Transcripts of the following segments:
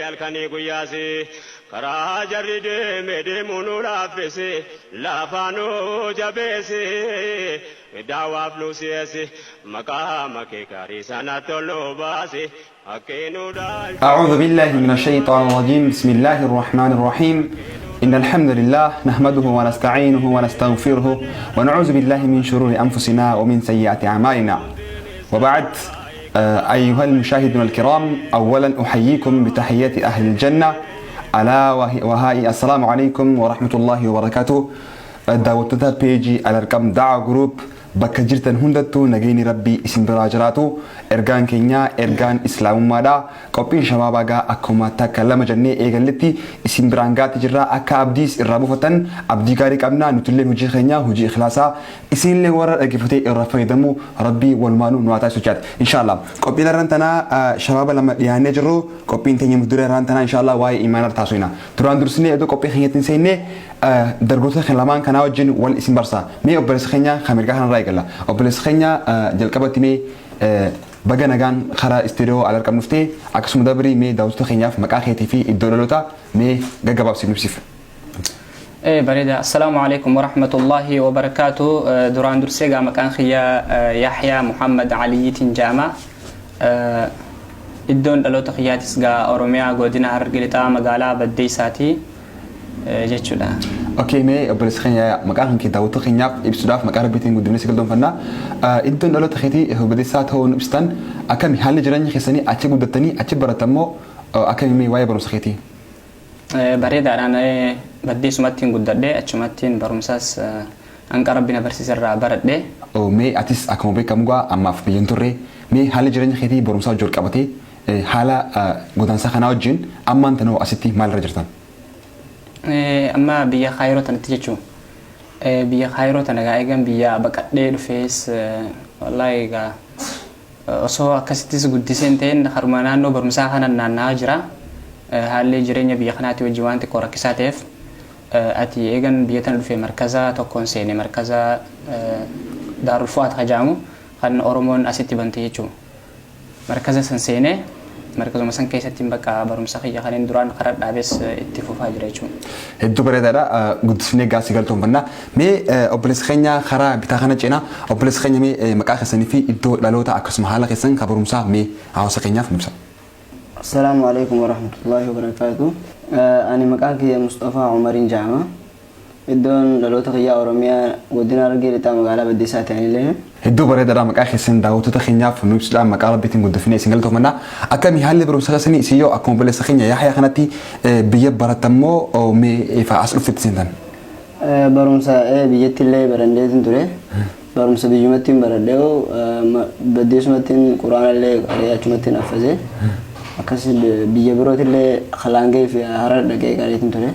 Alkani guyyaasi karaa jarri deemee deemuun laaffise laafaanoo jabeesse daawaaf nu si'eesse maqaa makee gaarii sana toloo baase akkeenuudhaan. أعوذ بالله من الشيطان الرجيم بسم الله الرحمن الرحيم إن الحمد لله نحمده ونستعينه ونستغفره ونعوذ بالله من شرور أنفسنا ومن سيئات أعمالنا وبعد أيها المشاهدون الكرام أولا أحييكم بتحيات أهل الجنة ألا وهي السلام عليكم ورحمة الله وبركاته دعوتها بيجي على رقم دعوة جروب bakka jirtan hundattuu nageenyi rabbii isin biraa jiraatu ergaan keenya ergaan islaamummaadha qophiin shabaabagaa akkuma takka lama jennee eegalletti isin biraan gaatti jirra akka abdiis irraa buufatan abdii gaarii qabna nutullee hojii keenya hojii ikhlaasaa isinillee warra dhaggeeffatee irraa fayyadamu rabbii walumaanuu nu haa taasisu jechaadha inshallah qophiin irraan tanaa shabaaba lama dhiyaannee jirru qophiin teenya mudura irraan tanaa inshallah waa'ee imaanaa taasisna duraan dursinee iddoo qophii keenyatti seennee dargaggoota kan lamaan kanaa wajjin wal isin barsa mee obboleessa keenya Ameerikaa kanarraa eegalla obboleessa keenya jalqabatti mee baga nagaan karaa istiidiyoo al arqam dhuftee akkasuma dabrii mee daawwattoota keenyaaf maqaa keetii fi iddoo dhaloota mee gaggabaabsi nuuf بريدة السلام عليكم ورحمة الله وبركاته دوران درسيغا مكان خيا يحيى محمد علي تنجامة إدون دلوتا خياتيسغا أوروميا غودينا هرقلتا مقالا بدي ساتي جيتشودا اوكي مي obboleessa keenya maqaan kee daawwattoota keenyaaf ibsuudhaaf maqaa rabbiitiin guddinni sigal doonfannaa iddoon dhaloota keetii hubbadeessaa ta'uun ibsitan akkami haalli jireenya keessanii achi guddattanii achi baratammoo akkami waa'ee barumsa keetii bareedaadhaan baddeessumattiin guddadhee achumattiin barumsaas hanqa rabbiin barsiisarraa baradhee mee atis akkuma beekamu gaa ammaaf biyyan turre mee haalli jireenya keetii barumsaa wajjin qabatee haala godaansaa kanaa wajjin ammaan tanoo asitti maalirra jirtan amma biyya Kaayiroo tanatti jechuun biyya Kaayiroo tanagaa eegan biyya baqadhee dhufees wallahi egaa osoo akkasittis guddiseen ta'een haruma naannoo barumsaa kanan naanna'aa jira haalli jireenya biyya kanaatti wajjin waan xiqqoo rakkisaa ta'eef ati eegan biyya tana dhufee markaza tokkoon seene markaza Daarul Fu'aad hajaamu kan Oromoon asitti bante jechuun markaza san seenee markazuma san keessatti bakka barumsa kiyya kanneen duraan karaa dhaabees itti fufaa jira jechuudha. Hedduu bareedaadha guddisnee gaasii galtoonfannaa mee obboleessa keenya karaa bitaa kana cina obboleessa keenya mee maqaa keessanii fi iddoo dhaloota akkasuma haala keessan ka barumsaa mee hawaasa keenyaaf ibsa. Assalaamu alaikum warahmatullahi wabarakatuh. Ani maqaan kiyya Mustafaa Umariin Jaama. Iddoon dhaloota kiyyaa Oromiyaa godina Harargee lixaa magaalaa Baddeessaa ta'anillee. Hedduu bareedaadha maqaa keessan daawwattoota keenyaaf nu ibsuudhaan maqaa rabbiitiin guddifnee isin galtoomannaa akkami haalli barumsa keessanii isin yoo akkuma obboleessa keenya Yahyaa kanatti biyya baratammoo mee ifa as dhufetti seentan. Barumsa biyyatti illee barandeetiin ture. Barumsa biyyumattiin baradhee Baddeessumattiin quraana illee achumattiin affasee akkas biyya birootti illee Halaangee fi Harar dhaqee qareetiin ture.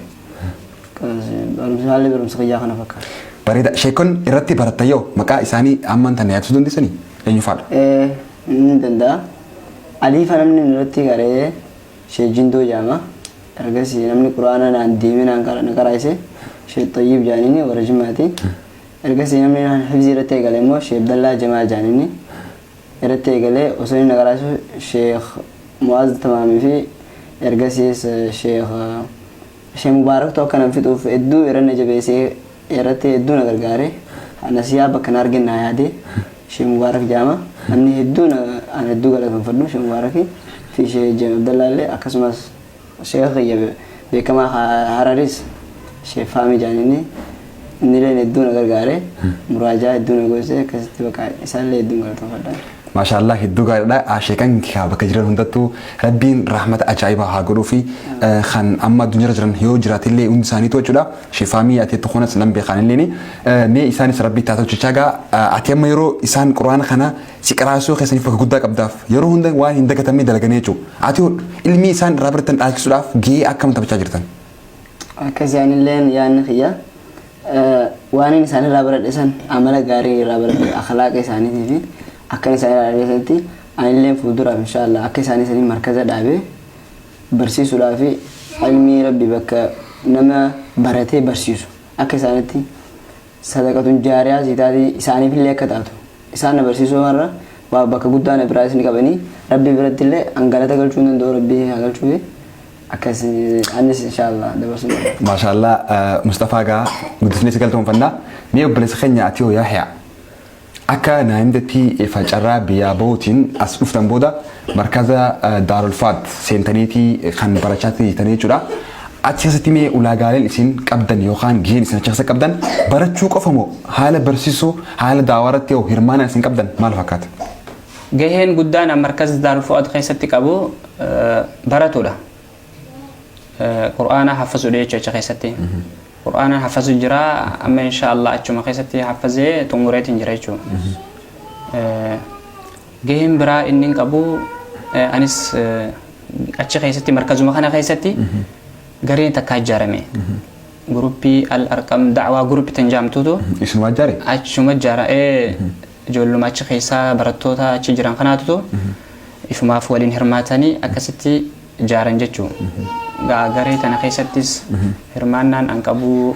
Barumsa haalli barumsa kiyyaa kana fakkaata. Bareeda sheekon irratti barattayoo maqaa isaanii amman tan yaaduu dandeessanii eenyu faadha? Ni danda'a. Aliifa namni irratti garee Sheejjindoo jaama. Ergasii namni quraana naan deemee naan qaraayise Sheek Xayyiib jaanini warra Jimmaati. Ergasii namni hifzii irratti eegale immoo Sheek Abdallaa Jamaal jaanini. Irratti eegalee osoo inni qaraayisu Sheek Mu'aaz Tamaamii fi ergasiis Sheek Mubaarak ta'uu kanan fixuuf hedduu irra jabeessee irratti hedduu na gargaare nasiyaa bakka na arginu na yaade Sheek Mubaarak jaama namni hedduu an hedduu galateeffadhu Sheek Mubaarak fi Sheek Abdallaa illee akkasumas Sheek beekamaa Hararis Sheek Faamii jaanini innillee hedduu na gargaare muraajaa hedduu na goosee akkasitti bakka isaallee hedduu galateeffadha. Maashaallah hedduu gaariidha sheekan kaa bakka jiran hundattuu rabbiin rahmata ajaa'ibaa haa godhuu fi kan amma addunyaa jiran yoo jiraatillee hundi isaaniitu jechuudha sheefaamii ati tokkonas nan beekanillee mee isaanis rabbii taa tolchaa gaa ati amma yeroo isaan quraana kana si qaraasuu keessaniif bakka guddaa qabdaaf yeroo hunda waan hin dagatamne dalaganii jechuudha ati ilmi isaan irraa baratan dhaalchisuudhaaf gahee akkam taphachaa jirtan. Akka isaanillee yaadni kiyya waan isaan irraa baradhisan amala gaarii irraa baradhe akhlaaqa isaaniitii fi akka isaanii ilaalanitti anillee fuulduraaf inshallah akka isaanii markaza dhaabee barsiisuudhaaf ilmi rabbi bakka nama baratee barsiisu akka isaanitti sadaqatun jaariyaa zitaati isaaniif illee akka taatu isaan barsiisuu warra waa bakka guddaan biraas ni qabanii rabbi biratti illee hangalata galchuu danda'u rabbi haa galchuu akkas anis inshallah dabarsu. Maashaallah Mustafaa gaa guddisnee sagaltoonfannaa mee obboleessa keenya ati yoo Yahyaa akka naannatti facarraa biyyaa bahuutiin as dhuftan booda markaza Daarul Faat seentaniitii kan barachaa jirtanii jechuudha. Achi keessatti mee ulaagaaleen isin qabdan yookaan gaheen isin achi keessa qabdan barachuu qofa moo haala barsiisuu haala daawaratti yoo hirmaana isin qabdan maal fakkaata? Gaheen guddaan markaza Daarul Faat keessatti qabu baratuudha. Qur'aana hafazuu jechuudha achi keessatti. Qur'aana hafazuu jira amma inshallah achuma keessatti hafazee xumureetiin jira jechuudha. Gaheen biraa inni qabu anis achi keessatti markazuma kana keessatti gareen takka ijaarame. Gruppii Al-Arqam da'waa gruppii tan jaamtuutu Isuma ijaare? Achuma ijaara ijoolluma achi keessaa barattoota achi jiran kanaatutu ifumaaf waliin hirmaatanii akkasitti ijaaran jechuudha. Garee tana keessattis hirmaannaan an qabu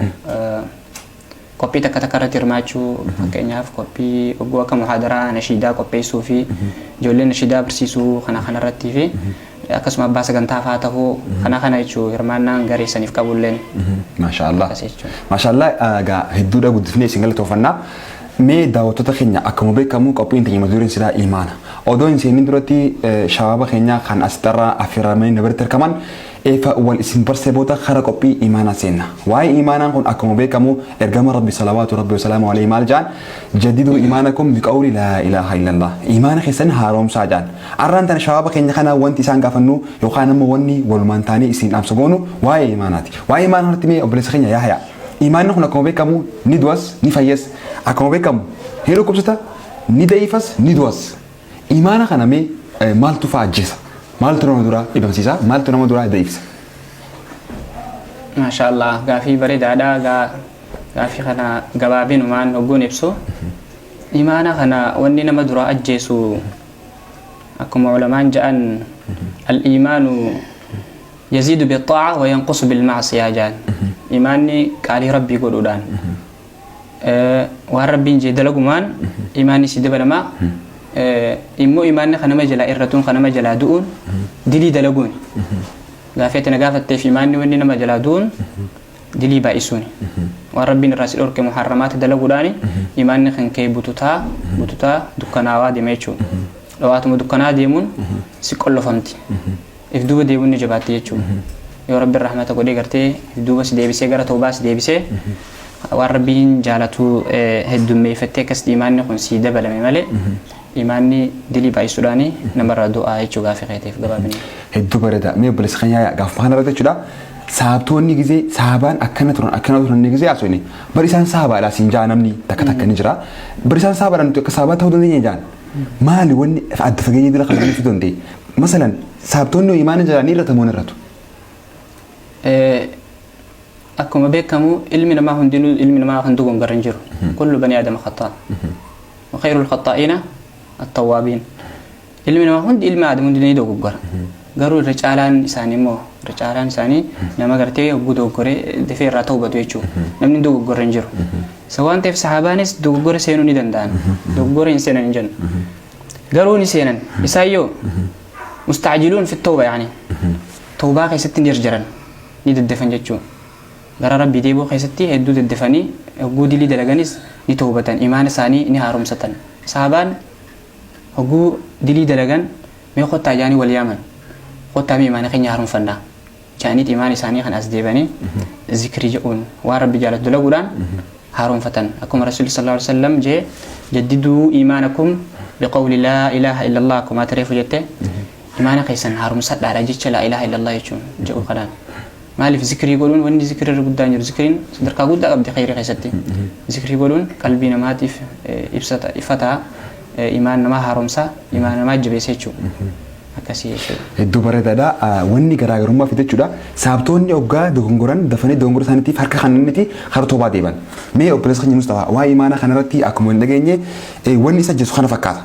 qophii takka takka irratti hirmaachuu fakkeenyaaf qophii ogguu akka muhaadaraa nashiidaa qopheessuu fi ijoollee nashiidaa barsiisuu kana irratti fi akkasuma abbaa sagantaa fa'aa ta'uu kana jechuu hirmaannaan garee saniif qabulleen. Maashaallah. Maashaallah gaa hedduudha guddifnee isin galatoofannaa. Mee daawwattoota keenya akkuma beekamu qophiin teenya mata dureen isaa imaana. Odoo hin seenin duratti shabaaba keenya kan asirraa affeeramanii dabarti argaman eefa wal isin barsee booda kara qophii imaanaa seenna. Waa'ee imaanaan kun akkuma beekamu ergama rabbi salawaatu rabbi wasalaamu alayhi maal jaan jaddidu imaanakum biqawli laa ilaaha illallah. Imaana keessan haaromsaa jaan. Arraan tana shabaaba keenya kana wanti isaan gaafannu yookaan ammoo wanni walumaan taanee isin dhaamsa goonu waa'ee imaanaati. Waa'ee imaanaa irratti mee obboleessa keenya Yahyaa. Imaanni kun akkuma beekamu ni du'as ni fayyas akkuma beekamu yeroo qubsata ni da'ifas ni du'as. Imaana kana mee maaltu fa'aa ajjeesa? Maaltu nama duraa dhibamsiisa? Maaltu nama duraa da'ifsa? Maashaallah gaafii bareedaadha. Gaafii kana gabaabinumaan hogguun ibsu. Imaana kana wanni nama duraa ajjeesu akkuma ulamaan ja'an al-imaanu yaziidu bi-xaa'a wa yanqusu bil-macsiyaa ja'an. Imaanni qaalii rabbii godhuudhaan waan rabbiin jee dalagumaan imaanni si dabalamaa immoo imaanni kanama jalaa irratuun kanama jalaa du'uun dilii dalaguun gaafeetina gaafatteef imaanni wanni nama jalaa du'uun dilii baay'isuun waan rabbiin irraa si dhorke muharramaati dalaguudhaan imaanni kan kee bututaa dukkanaawaa deema jechuudha. Dhawaatuma dukkanaa deemuun si qollofamti. If duuba deemuun ni jabaatti jechuudha. Yoo rabbiin rahmata godhee gartee duuba si deebisee gara tawbaa si deebisee waan rabbiin jaalatu heddummeeffattee akkas imaanni kun si dabalame malee imaanni dilii baay'isuudhaan namarraa du'aa jechuu gaafii keeteef gabaabinni. Hedduu bareeda. Mee obboleessa keenya gaafa kana irratti jechuudha. Saabtoonni gizee saabaan akkana turan gizee haasofne bari isaan saabaadhaa siin jaa namni takka ni jira. Bari isaan saabaadhaan akka saabaa ta'uu dandeenya jaan. Maali wanni adda fageenya dila kan nuti danda'e? Masalan saabtoonni imaana jiranii irratti moo irratu? Akkuma beekamu ilmi namaa hunduu gongaran jiru. Kullu bani aadama khataa. Wa khayrul khataa'iina at-tawwaabiin. Ilmi namaa hundi ilmi aadama hundi ni dogoggora. Garuu irra caalaan isaanii nama gartee hogguu dogoggoree dafee irraa tawbatu jechuudha. Namni dogoggora hin jiru. Isa waan ta'eef sahaabaanis dogoggora seenuu ni danda'an. Dogoggora hin seenan hin jennu. Garuu ni seenan. Isaayyoo mustaajiluun fi tawba yaani. Tawbaa keessatti ni jarjaran. Ni daddafan jechuudha. Gara rabbii deebuu keessatti hedduu daddafanii hogguu dilii dalaganis ni tawbatan. Imaana isaanii ni haaromsatan. Sahabaan hogguu dilii dalagan mee qottaa jaanii wal yaaman. Qottaa mee imaana keenya haaromfannaa. Jaaniit imaana isaanii kan as deebanii zikrii jedhuun waan rabbi jaalatu dalaguudhaan haaromfatan. Akkuma Rasuulli sallallahu alaihi wasallam jee jaddiduu imaanakum biqawli laa ilaaha illallah akkuma tareefu jette imaana keessan haaromsadhaadha jecha laa ilaaha illallah jechuun jedhu kanaan. Maaliif zikrii godhuun wanni zikrii irra guddaan jiru zikriin sadarkaa guddaa qabdi khayrii keessatti. Zikrii godhuun qalbii namaatiif ifataa imaan namaa haaromsaa imaan namaa jabeessa jechuudha. Akkasii jechuudha. Hedduu bareedaadha. Wanni garaagarummaa fide jechuudha. Saabtonni hoggaa dogongoran dafanii dogongora isaaniitiif harka kannanitti harka toobaa deeban. Mee obboleessa keenya Mustafaa waa'ee imaanaa kanarratti akkuma hin dhageenye wanni isa jeessu kana fakkaata.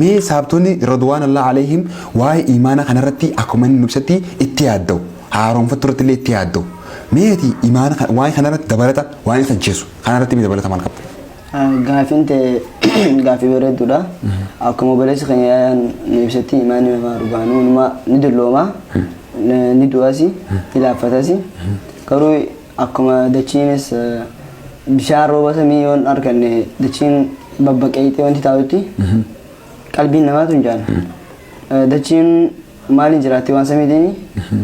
Mee saabtonni radwaanallah alayhim waa'ee imaanaa kanarratti akkuma inni ibsatti itti yaadda'u. Haaromfattu irratti illee itti yaadda'u. Meeti imaana waa'ee kanarratti dabalata waan isa jeessu kanarratti mi dabalata maal qabda? gaafin ta'e gaafii bareedduudha. Akkuma obboleessi keenya nu ibsatti imaanni namaa dhugaanuu ni dullooma ni du'as ni laaffatas garuu akkuma dachiinis bishaan rooba samii yoon arganne dachiin babbaqeeyxee wanti taa'utti qalbiin namaatu hin jaallu. Dachiin maaliin jiraatti waan samiitiin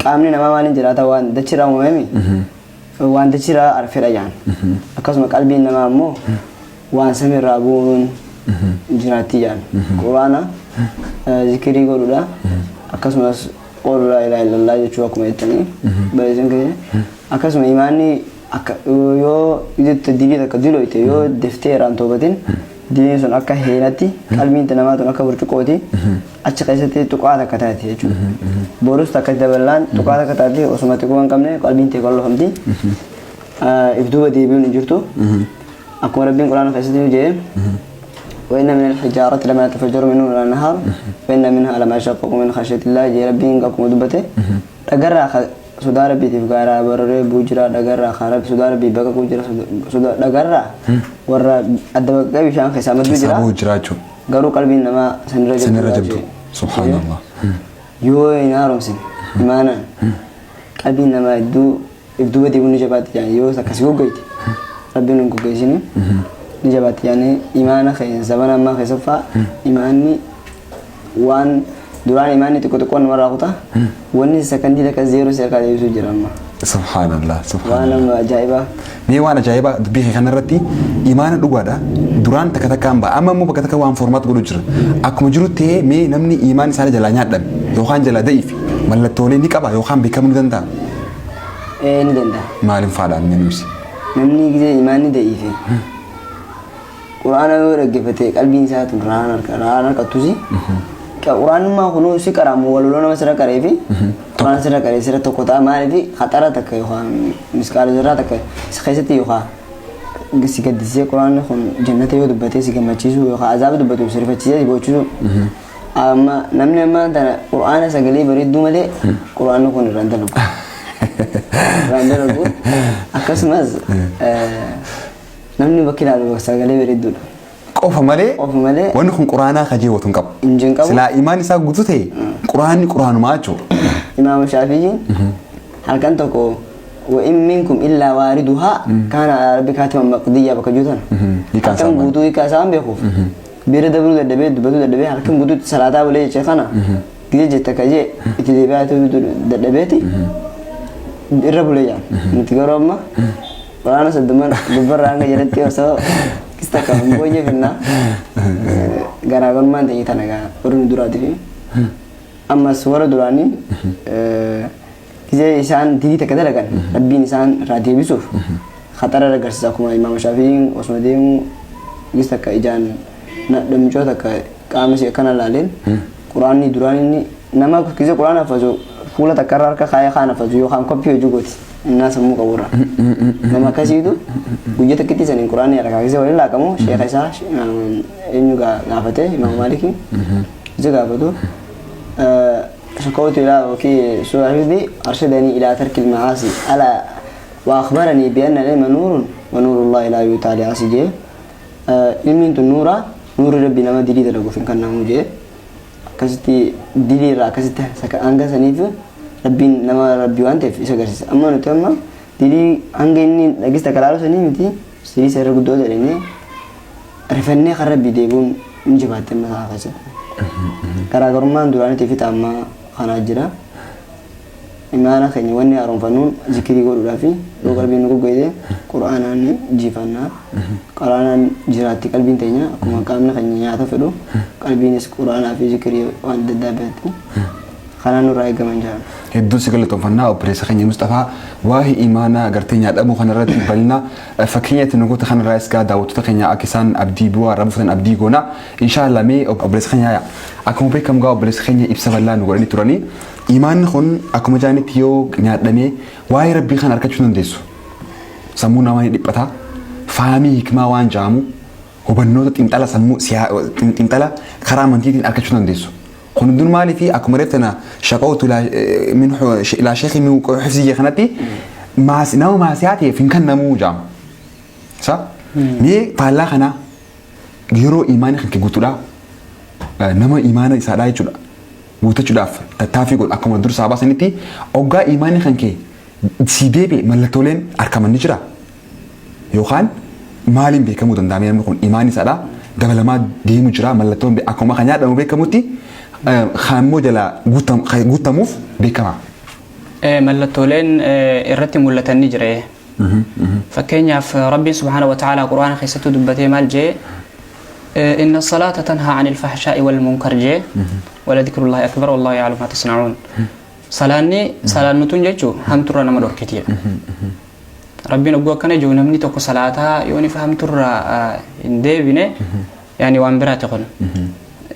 qaamni namaa maaliin jiraata waan dachirraa uumame waan dachirraa arfedha jaan akkasuma qalbiin namaa ammoo waan samiirraa bu'uun jiraatti jaan quraana zikirii godhuudha akkasumas qul laa ilaaha illallah jechuu akkuma jettanii bareesan keenya akkasuma imaanni yoo itti dibii takka dilooyte yoo deftee irraan toobatin dibiin sun akka heenatti qalbiin namaatu akka burcuqooti achi keessatti tuqaa takka taati jechuudha. Boorus takka dabalaan tuqaa takka taati osuma xiqqoo hin qabne qalbiin ta'e qolloofamti. Ibduuba deebiin hin jirtu. Akkuma rabbiin quraana keessatti jedhe وإن من الحجارة لما يتفجر منه الأنهار وإن منها لما يشقق من خشية الله جي ربي قاكم دبته دغرا سودا ربي تفغارا برره بوجرا دغرا خراب سودا ربي بقى بوجرا سودا دغرا ورا ادبقى بشان خسامت بوجرا غرو قلبي نما سنرجب سبحان الله يو ينارمسن إيمانا قلبي نما يدو بدي بنجبات يعني يو سكسيو غيتي ربي نكو غيسني نجبات يعني إيمانا خير زمان ما خسفا إيماني وان duraan imaanni xiqqoo namarraa kutaa wanni sakandii takka zeeroo seerkaa deebisuu jira amma. Subhaanallah. Waan nama ajaa'ibaa. Mee waan ajaa'ibaa dubbii kanarratti imaana dhugaadha. Duraan takka takkaan ba'a amma immoo bakka takka waan formaat godhu jira. Akkuma jiru ta'ee mee namni imaan isaanii jalaa nyaadhan yookaan jalaa da'iif mallattoolee ni qaba yookaan beekamuu ni danda'a. Ni danda'a. Maaliin faadhaan ni ibsi? Namni gisee imaanni da'iife. Quraana yoo dhaggeeffate qalbiin isaa tun raan harkattusi. Quraan ma kunu si karamu wallo nama sira kareefi quraan sira karee sira tokko ta'a maaliifi khatara takka yookaan miskaala sirraa takka si keessatti yookaan si gaddisee quraan kun jannata yoo dubbatee si gammachiisu yookaan azaaba dubbatu si rifachiisee si bochiisu amma namni amma tana quraana sagalee bareedduu malee quraan kun irraan dalagu akkasumas namni bakki ilaalu sagalee bareedduudha. qofa malee wanni kun quraanaa kajeewwatu hin qabu. Silaa imaan isaa guutuu ta'e quraanni quraanumaa jechuudha. Imaam Shaafi'iin halkan tokko وإن منكم إلا واردها كان على ربك حتما مقضيا بكجوتنا. halkan guutuu hiikaasaa beekuuf bira dabruu dadhabee dubbatu dadhabee halkan guutuu salaataa bulee jechee kana gidee jetta kajee itti deebi'aa dadhabeeti irra bulee jaan nuti garuu amma quraana sadduman dubbarraa hanga jalatti osoo kista kan boye finna garaagarummaan ta'e tana warri duraati fi ammas warra duraanii gizee isaan didii takka dalagan rabbiin isaan irraa deebisuuf khatara agarsiisa akkuma imaam Shaafi'iin osuma deemu gis takka ijaan dhamicoo takka qaama ishee akkana laaleen quraanni duraan inni nama gizee quraana hafazu fuula takka irraa harka kaayee kaan hafazu yookaan koppii hojii gooti innaa sammuu qaburra nama akkasiitu guyyaa takkitti saniin quraanni harkaa gisee waliin laaqamu sheekha isaa eenyu gaafate imaam Maalikii isa gaafatu شكوت إلى وكي سعودي أرشدني إلى ترك المعاصي ألا وأخبرني بأن العلم نور ونور الله لا يتعالى عسجي علم النور نور ربي نما دليل رغو فين كان نموجي كستي دليل را كستي سكا أنغا سنيف ربي نما ربي وانت في سكرس أما نتوما دليل أنغا إني لقيت كلارو سنيف تي سري سر قدو دلني رفني خربي ديبون نجبات ما خاصة garaagarummaan duraanii fi taammaa kanaa jira imaana keenya wanni haaromfannuun zikirii godhuudhaa fi yoo qalbiin nu goggoyte quraanaan jifannaa quraanaan jiraatti qalbiin teenya akkuma qaamni keenya nyaata fedhu qalbiinis quraanaa fi zikirii waan adda addaa beektu kanaan nurraa eegaman jira. Hedduun si galatoomfannaa obboleessa keenya Mustafaa waa'ee imaanaa agartee nyaadhamuu kanarratti bal'ina fakkeenyatti nagoota kanarraa isgaa daawwattoota keenya akka isaan abdii bu'aa rabuutan abdii goona inshaallah mee obboleessa keenya akkuma beekamu gaa obboleessa keenya ibsa bal'aa nu godhanii turanii imaanni kun akkuma jaanitti yoo nyaadhamee waa'ee rabbii kan argachuu dandeessu sammuu namaa ni dhiphata faamii hikmaa waan jaamu hubannoota xiinxala sammuu xiinxala karaa amantiitiin argachuu dandeessu. خندون مالي في أكو مرتنا شقوت إلى شيخ من حفظية خناتي مع سناو مع سياتي فين كان نمو جام صح Mee faallaa kana yeroo imaanni kan kee guutuudha nama imaana isaadhaa jechuudha. Guutachuudhaaf tattaaffii godhu akkuma dur saabaa sanitti oggaa imaanni kan kee si deebi'e mallattooleen argaman ni jira. Yookaan maaliin beekamuu danda'a namni kun imaanni isaadhaa dabalamaa deemu jira mallattoon akkuma kan nyaadhamu beekamutti haammoo jala guutamuuf beekama. Mallattooleen irratti mul'atan ni jira. Fakkeenyaaf Rabbiin subhaanahu wa ta'aalaa quraana keessatti dubbatee maal jee إن الصلاة تنهى عن الفحشاء والمنكر جي ولذكر الله أكبر والله يعلم ما تصنعون صلاة نتنججو هم ترى نمر كتير ربنا أقول كنا جو نمني تكو صلاتها يوني فهم ترى إندي بني يعني وامبرات يكون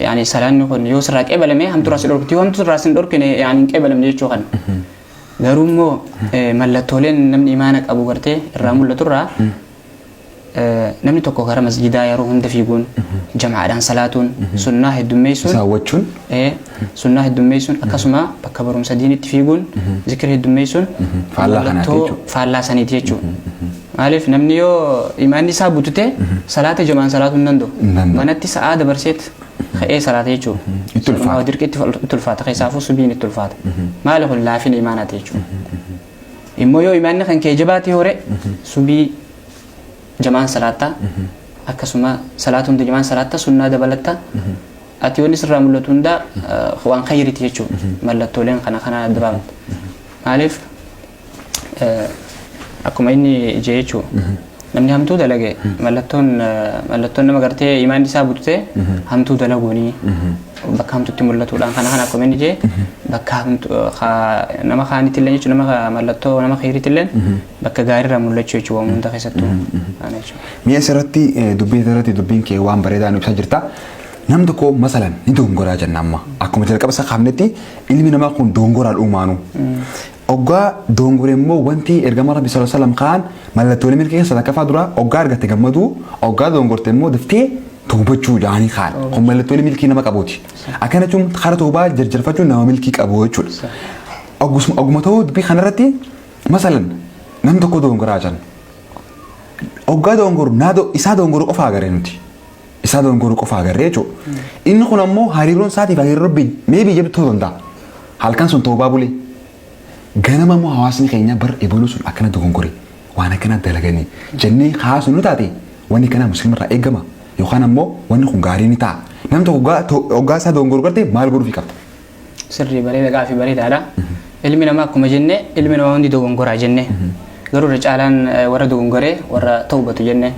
يعني صلاة نكون يوسرك قبل ما هم ترى سلوك تي هم ترى سندور كني يعني قبل ما يجوا خن دارومو ملتولين نمني إيمانك أبو قرتي الرامل ترى namni tokko gara masjidaa yeroo hunda fiiguun jamaadhaan salaatuun sunnaa heddummeessuun saawwachuun sunnaa heddummeessuun akkasuma bakka barumsa diinitti fiiguun zikri heddummeessuun faallaa saniiti jechuudha. Maaliif namni yoo imaanni isaa butute salaata jamaan salaatuun hin danda'u manatti sa'aa dabarseet ka'ee salaata jechuudha. Itti dirqiitti itti ulfaata keessaafuu subiin itti ulfaata. Maali kun laafina imaanaati jechuudha. Immoo yoo imaanni kan kee jabaatee hore subii jamaan salaata akkasuma salaatuun jamaan salaata sunnaa dabalatta ati wanni sirraa mul'atu hunda waan khayriiti jechuudha mallattooleen kana dabalamta maaliif akkuma inni ije jechuudha namni hamtuu dalage mallattoon nama gartee imaanni isaa butute hamtuu dalaguuni bakka hamtuutti mul'atuudhaan kana akkuma inni ije bakka nama kaanitillee jechuudha nama mallattoo nama khayriitillee bakka gaariirraa mul'achuu jechuudha waan hunda keessattuu. Mi'a asirratti dubbiin kee waan bareedaa ibsaa jirta. Nam tokko masalan ni dongoraa jenna amma akkuma jalqaba isaa kaafnetti ilmi namaa kun dongoraan uumaanu. Oggaa dongore immoo wanti ergama Rabbi sallallahu alaihi wasallam kaan mallattoolee milkii keessa takkaffaa dura oggaa argatte gammadu oggaa dongorte immoo daftee toobachuu jaanii kaan kun mallattoolee milkii nama qabuuti. Akkana jechuun karaa toobaa jarjarfachuun nama milkii qabu jechuudha. Ogguma ta'uu dubbii kanarratti masalan nam tokko dongoraa jenna. Oggaa dongoru isaa dongoru qofa agarree nuti. Isaa dongoru qofa agarree jechuudha. Inni kun ammoo hariiroon isaatiif hariiroo Rabbiin meebii jabduu danda'a. Halkan sun toobaa bulee. Ganama immoo hawaasni keenya bar eebaluu sun akkana dogongore waan akkana dalaganii jennee haasnu nu taate wanni kana musliimarraa eegama yookaan ammoo wanni kun gaarii ni ta'a. Namni tokko oggaa isaa dongoru gartee maal godhuufi qabda. Sirrii bareeda gaafii bareedaadha. Ilmi namaa akkuma jenne ilmi namaa hundi dogongoraa jenne. Garuu irra caalaan warra dogongoree warra ta'ubatu jenne.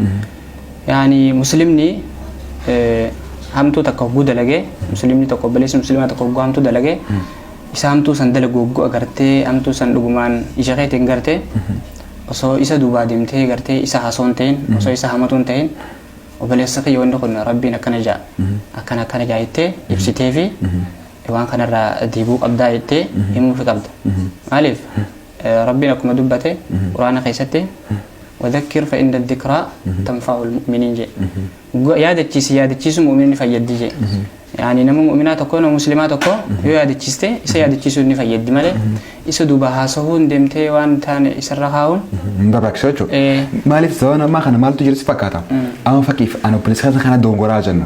Yaani muslimni hamtuu takka hogguu dalagee muslimni tokko obboleessi muslimaa tokko hogguu hamtuu dalagee isa hamtuu san dalagu hogguu agartee hamtuu san dhugumaan ija keetiin gartee osoo isa duubaa deemtee gartee isa hasoon ta'in osoo isa hamatuun ta'in obboleessa kiyya wanti kun rabbiin akkana jaa akkana jaa jettee ibsitee fi waan kanarraa deebuu qabdaa jettee himuufi qabda. Maaliif ربنا كما دبته قرآن خيسته وذكر فإن الذكرى تنفع المؤمنين جي يا دتشيس مؤمنين فيد جي يعني نمو مؤمنات تكون ومسلمات تكون يا دتشيسته يا دتشيس ني فيد ماله يسدوبا هاسهون دمته وان تان يسرخاون مبارك شوچو مالف زوانا ما خنا مال تجرس فكاتا اما فكيف انا بوليس خنا دونغورا جن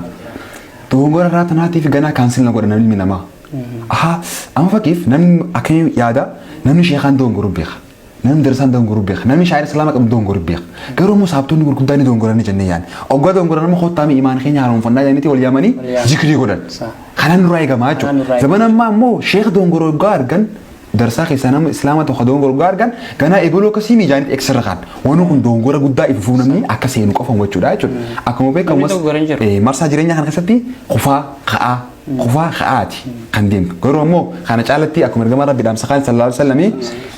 دونغورا راتنا تي في غنا كانسل نغور نمل مينما اما فكيف نم اكن يادا نمني شيخان دونغورو بيخ نم درسان دونغورو بيخ نمني شاعر اسلام قم دونغورو بيخ غيرو مصابتون غور كنتاني دونغوراني جنيان اوغا دونغوران مخو تامي ايمان خي نيارون فنا جانيتي واليمني ذكري غودن خنان راي غماچو زمان ما مو شيخ دونغورو غارغن درسا خي سنم اسلام تو دونغورو غارغن غنا ايبلو كسيمي جانيت اكسرخان ونو كن دونغورا غودا يففونمني اكاسين قفن وچو داچو اكمو بي كمس مرسا جيرنيا كان كسبتي خفا خا خفا خاتي قنديم غرو مو خانا چالتي اكو مرغما ربي دام سخان صلى الله عليه وسلم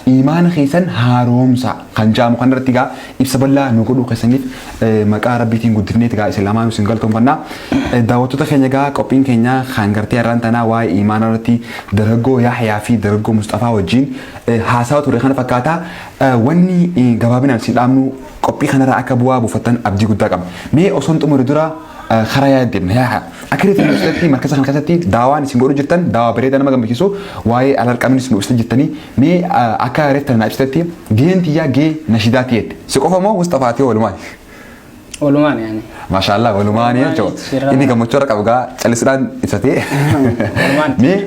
ايمان خيسن هارومسا خنجام خنرتيغا يبسبلا نوغدو خيسنيف مقا ربيتين غدرنيتغا اسلامانو سنغلتون فنا داوتو تخنيغا قوبين كينيا خانغرتي رانتنا واي ايمان رتي درغو يحيى في درغو مصطفى وجين حاساوت رخنا فكاتا وني غبابنا سيدامنو قوبي خنرا اكبوا بفتن ابدي غداقم مي اوسون تمردرا خرايا دين يا اكريت المستي مركز خان كاتي داوان سيمبورو جرتن داوا بريدا نما غمكيسو واي على القمنس نو استجتني مي اكاريت ناجتتي جينتي يا جي نشيداتيت سقوفمو مصطفاتي ولما walumaan yani Maashaallah walumaanii jechuudha. Sirraa. Inni gammachuu harka dhugaa callisuudhaan ibsatee. Walumaan. Mee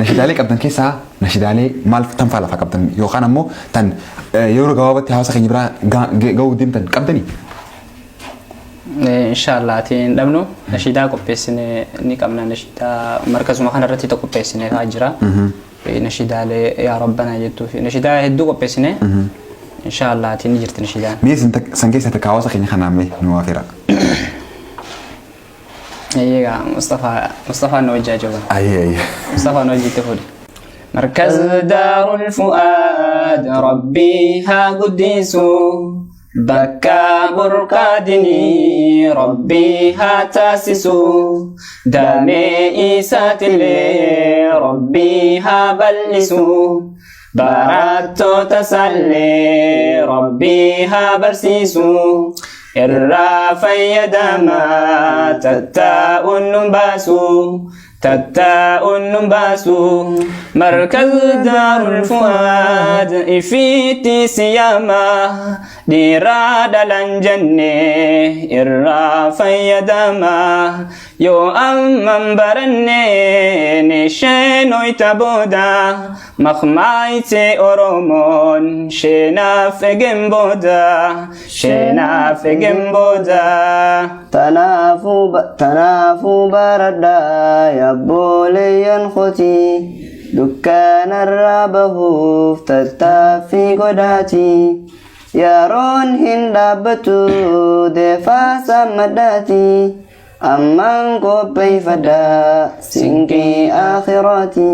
nashidaalee qabdan keessaa nashidaalee maal tanfaa lafa qabdan yookaan ammoo tan yeroo gabaabatti hawaasa keenya biraa ga'uu deemtan qabdanii? inshallah tiin dhabnu nashidaa qopheessine ni qabna nashidaa markazuma kanarratti tokko qopheessine kaa jira nashidaalee yaa rabbanaa jettuu fi nashidaa hedduu qopheessine inshallah tiin ni jirti nashidaa. Mee san keessatti akka hawaasa keenya kanaan mee nu waafira. eegaa Mustafaa na wajjaa jooga. Ayyee. مصطفى نوجي تفضل. مركز دار الفؤاد ربي ها قديسو بكا برقادني ربي ها تاسسو دامي إيسات اللي ربي ها بلسو باراتو تسلي ربي ها برسيسو irraa fayyadamaa tattaa'uun nun baasu tattaa'uun nun baasu markaz daarul fu'aad ifiitti siyaama dhiiraa dhalan jenne irraa fayyadamaa yoo amman baranne sheenoyta booda maqmaayte oromoon sheenaaf egen booda sheenaaf egen booda. Tanaafuu baradhaa yaabboleeyyan kotii dukkaanarraa bahuuf tattaaffii godhaati yeroon hin dhaabbatu deefaa maddaati ammaan qopheeffadhaa sinqii akhiraati.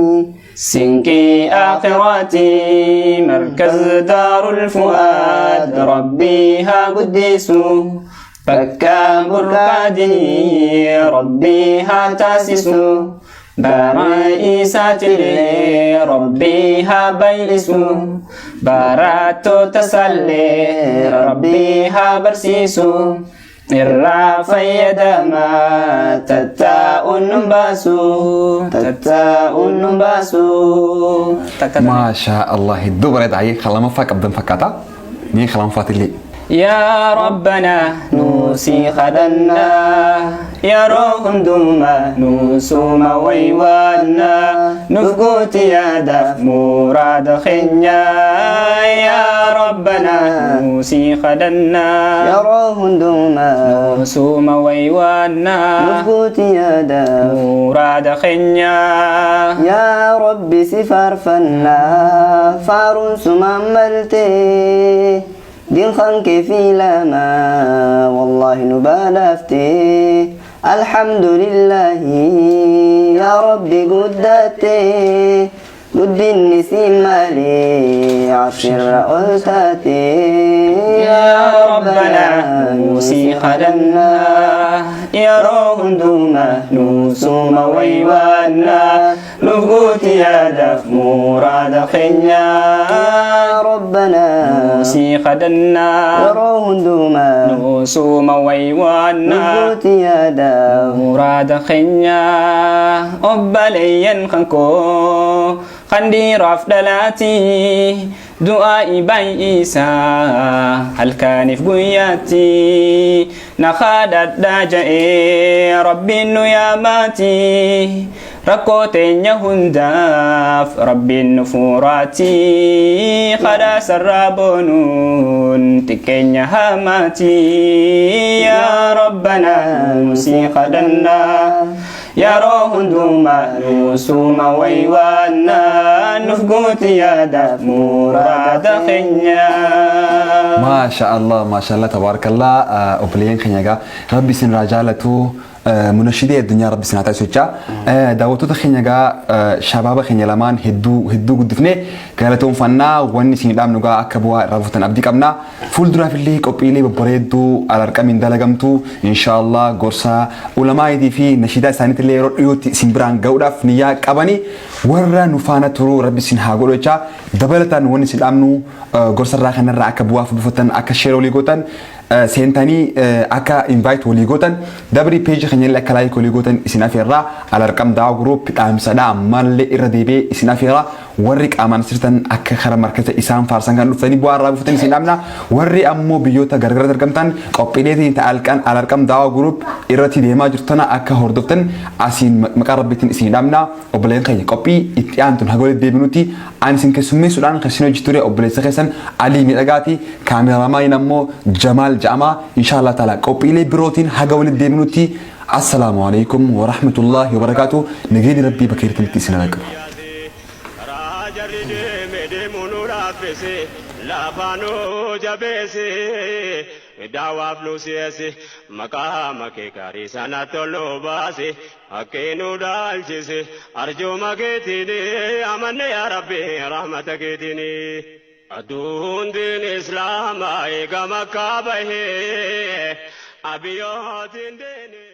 سنكي آخراتي مركز دار الفؤاد ربيها قديسو بكا برقادني ربيها تاسسو برائسات اللي ربيها بيلسو براتو تسلي ربيها برسيسو irraa fayyadamaa tattaa'uun nun baasu tattaa'uun nun baasu. Maashaa Allah hedduu bareedaa qalamaffaa qabdan fakkaata. Mee qalamaffaatiillee. يا ربنا نوسي خدنا يا روح دوما نوسوم ويوانا نفقوت يا دف مراد خنيا يا ربنا نوسي خدنا يا روح دوما نوسوم ويوانا نفقوت يا دف مراد خنيا يا ربي سفر فنا فارون سمملتي دين خانك في لما والله نبالفتي الحمد لله يا ربي قدتي قد النسيم مالي عشر ألتاتي يا ربنا نوسي خدمنا يا روح دوما نوسوم ويوانا نفقوت يا دف مراد خنيا ربنا نوسي خدمنا يا روح دوما نوسوم ويوانا نفقوت يا دف مراد خنيا أباليا خنكو خندي رافدلاتي دعائي باي إيسا هل كان في قياتي نخادت داجئي ربي يا ماتي ركوتين يهنداف ربي النفوراتي خلاص الرابونون تكين هاماتي يا ربنا مسيقدنا يا روح دوما نوسوم ويوانا نفقوت يا دف مراد خنيا. ما شاء الله تبارك الله أبليين خنيا ربي سن رجالته منشدي الدنيا ربي سنعطي سوتشا دعوتو تخينيا شباب خينيا لمان هدو قدفني كالتهم فنا واني سيدام نوغا أكبوا رفوتن أبدي كمنا فول درا في الليك أبيلي ببريدو على رقم من دلقمتو إن شاء الله قرصا علماء دي في نشيدا سانيت اللي يوتي سنبران قودا في نيا كاباني ورا نفانا ترو ربي سنها قولوشا دبلتان واني سيدام نو قرصا راخنا را أكبوا في بفتن أكشيرو ليقوتن seentanii akka invite walii gootan dabri page keenya akka like walii gootan isin afeerraa alarqam daawaa group dhaamsadhaa mallee irra deebi'ee isin afeerraa warri qaamaan sirtan akka karaa markata isaan faarsan kan dhuftanii bu'aa irraa buufatanii isin dhaabna warri ammoo biyyoota gargar argamtan qophiileetiin ta'alqan alarqam daawaa group irratti deemaa jirtana akka hordoftan asiin maqaa rabbiitiin isin dhaabna obboleen keenya qophii itti aantun haga walitti deebinutti ani isin keessummeessuudhaan kan isin hojii ture obboleessa keessan Alii Miidhagaati kaameramaan ammoo Jamaal Ja'amaa inshallah taala qophiilee birootiin haga walitti deebinutti assalamu alaikum wa rahmatullahi wa barakatuh nageenyi rabbii bakka jirtanitti isin haa qabu. Lafano jabese dawaaf nu si'eesse maqaa makee gaarii sana toluu baase akkeenu dhaalchise arjooma keetiini amanne yaa rabbi rahmata keetiini. Aduun diin islaamaa eegama kaabahee abiyyootiin deeni.